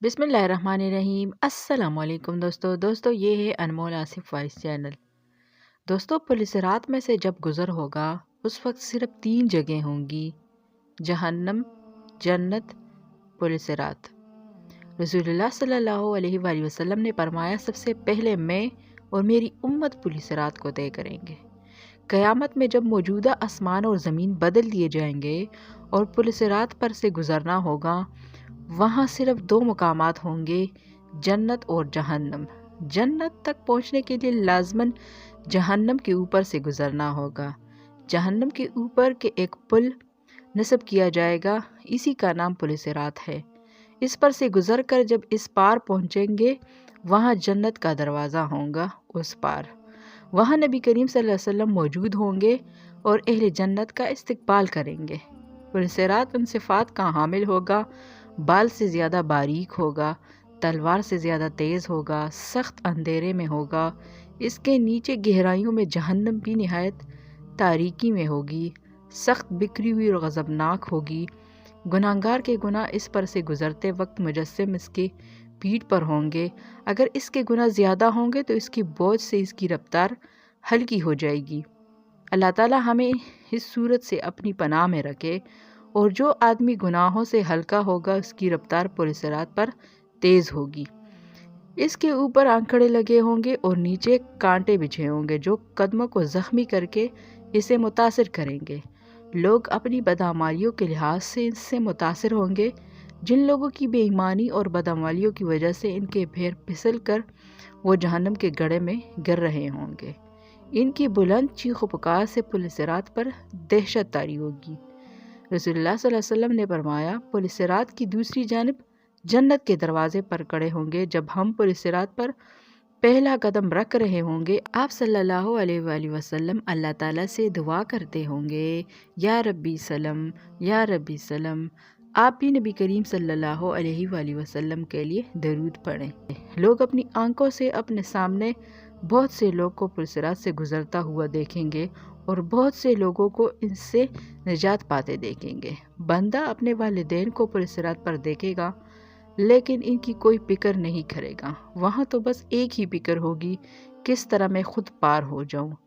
बिस्मिल्लाहिर्रहमानिर्रहीम। अस्सलाम वालेकुम दोस्तों ये है अनमोल आसिफ वॉइस चैनल। दोस्तों पुलिसरात में से जब गुज़र होगा उस वक्त सिर्फ 3 जगह होंगी, जहन्नम, जन्नत, पुलिसरात। रसूलुल्लाह सल्लल्लाहु अलैहि वसल्लम ने फरमाया, सबसे पहले मैं और मेरी उम्मत पुलिसरात को तय करेंगे। क़यामत में जब मौजूदा आसमान और ज़मीन बदल दिए जाएंगे और पुलिसरात पर से गुज़रना होगा, वहाँ सिर्फ 2 मकामात होंगे, जन्नत और जहन्नम। जन्नत तक पहुँचने के लिए लाज़मन जहन्नम के ऊपर से गुज़रना होगा। जहन्नम के ऊपर के एक पुल नस्ब किया जाएगा, इसी का नाम पुलिसरात है। इस पर से गुज़र कर जब इस पार पहुँचेंगे, वहाँ जन्नत का दरवाज़ा होगा। उस पार वहाँ नबी करीम सल्लल्लाहु अलैहि वसल्लम मौजूद होंगे और अहले जन्नत का इस्तकबाल करेंगे। पुलिसरात उन सिफ़ात का हामिल होगा, बाल से ज़्यादा बारीक होगा, तलवार से ज़्यादा तेज़ होगा, सख्त अंधेरे में होगा। इसके नीचे गहराइयों में जहन्नम भी निहायत तारीकी में होगी, सख्त बिखरी हुई और गज़बनाक होगी। गुनाहगार के गुनाह इस पर से गुज़रते वक्त मुजस्सम इसके पीठ पर होंगे। अगर इसके गुनाह ज़्यादा होंगे तो इसकी बोझ से इसकी रफ्तार हल्की हो जाएगी। अल्लाह ताला हमें इस सूरत से अपनी पनाह में रखे। और जो आदमी गुनाहों से हल्का होगा, उसकी रफ्तार पुलिसरात पर तेज़ होगी। इसके ऊपर आंकड़े लगे होंगे और नीचे कांटे बिछे होंगे, जो कदमों को ज़ख्मी करके इसे मुतासिर करेंगे। लोग अपनी बदअमालियों के लिहाज से इससे मुतासिर होंगे। जिन लोगों की बेईमानी और बदअमालियों की वजह से इनके पैर फिसल कर वो जहन्नम के गड्ढे में गिर रहे होंगे, इनकी बुलंद चीख पुकार से पुलिसरात पर दहशत तारी होगी। रसूलुल्लाह सल्लल्लाहु अलैहि वसल्लम ने फरमाया, पुलिसरात की दूसरी जानिब जन्नत के दरवाजे पर खड़े होंगे। जब हम पुलिसरात पर पहला कदम रख रहे होंगे, आप सल्लल्लाहु अलैहि वसल्लम अल्लाह ताला से दुआ करते होंगे, या रब्बी सलम, या रब्बी सलम। आप भी नबी करीम सल्लल्लाहु अलैहि वसल्लम के लिए दरूद पढ़ें। लोग अपनी आंखों से अपने सामने बहुत से लोग को पुलिसरात से गुजरता हुआ देखेंगे और बहुत से लोगों को इनसे निजात पाते देखेंगे। बंदा अपने वालिदैन को पुलिसरात पर देखेगा, लेकिन इनकी कोई फिक्र नहीं करेगा। वहाँ तो बस एक ही फिक्र होगी, किस तरह मैं खुद पार हो जाऊँ।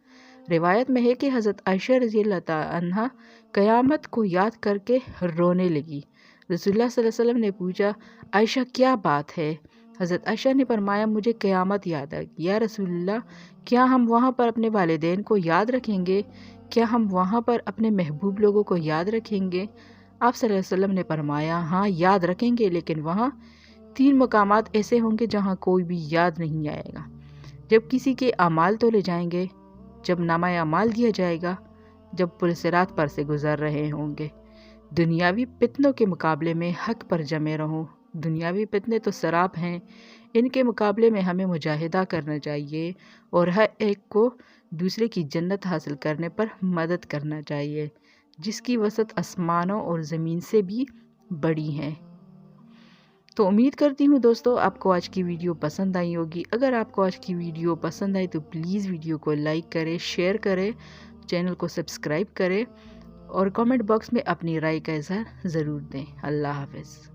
रिवायत में है कि हज़रत आयशा रज़ियल्लाहु तआला अन्हा क़यामत को याद करके रोने लगी। रसूलुल्लाह सल्लल्लाहु अलैहि वसल्लम ने पूछा, आयशा क्या बात है? हज़रत आयशा ने फरमाया, मुझे क़यामत याद आ गई। या रसूलल्लाह, क्या हम वहाँ पर अपने वालिदैन को याद रखेंगे? क्या हम वहाँ पर अपने महबूब लोगों को याद रखेंगे? आप सल्लल्लाहु अलैहि वसल्लम ने फरमाया, हाँ याद रखेंगे, लेकिन वहाँ 3 मकामात ऐसे होंगे जहाँ कोई भी याद नहीं आएगा। जब किसी के अमाल तोले जाएंगे, जब नामा अमाल दिया जाएगा, जब पुलिसरात पर से गुजर रहे होंगे। दुनियावी फितनों के मुकाबले में हक पर जमे रहो। दुनियावी फितने तो सराप हैं, इनके मुकाबले में हमें मुजाहिदा करना चाहिए और हर एक को दूसरे की जन्नत हासिल करने पर मदद करना चाहिए, जिसकी वसअत आसमानों और ज़मीन से भी बड़ी है। तो उम्मीद करती हूँ दोस्तों आपको आज की वीडियो पसंद आई होगी। अगर आपको आज की वीडियो पसंद आई तो प्लीज़ वीडियो को लाइक करें, शेयर करें, चैनल को सब्सक्राइब करें और कमेंट बॉक्स में अपनी राय का इज़हार ज़रूर दें। अल्लाह हाफ़िज़।